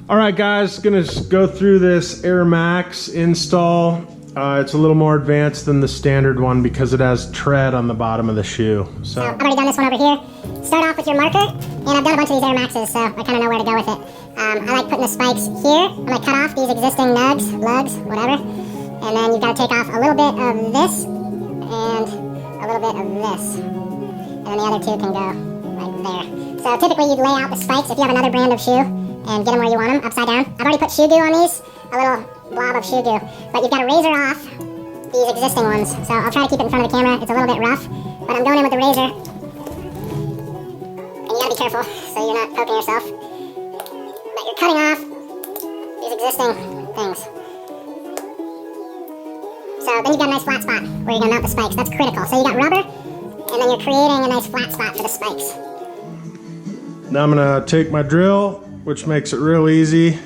All right, guys, gonna go through this Air Max install. It's a little more advanced than the standard one because it has tread on the bottom of the shoe. So I've already done this one over here. Start off with your marker, and I've done a bunch of these Air Maxes, so I kind of know where to go with it. I like putting the spikes here. I'm gonna cut off these existing lugs, whatever, and then you've got to take off a little bit of this and a little bit of this, and then the other two can go right there. So typically you'd lay out the spikes if you have another brand of shoe and get them where you want them, upside down. I've already put shoe goo on these, a little blob of shoe goo, but you've got to razor off these existing ones. So I'll try to keep it in front of the camera. It's a little bit rough, but I'm going in with the razor. And you gotta be careful so you're not poking yourself. But you're cutting off these existing things. So then you've got a nice flat spot where you're gonna mount the spikes. That's critical. So you got rubber, and then you're creating a nice flat spot for the spikes. now I'm gonna take my drill, which makes it real easy.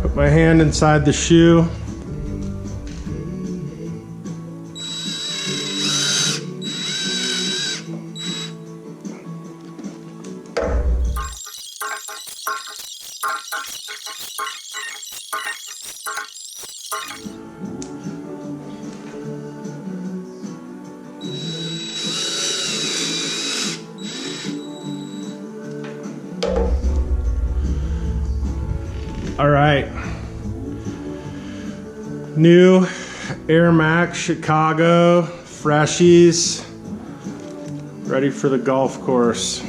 Put my hand inside the shoe. All right, new Air Max Chicago Freshies, ready for the golf course.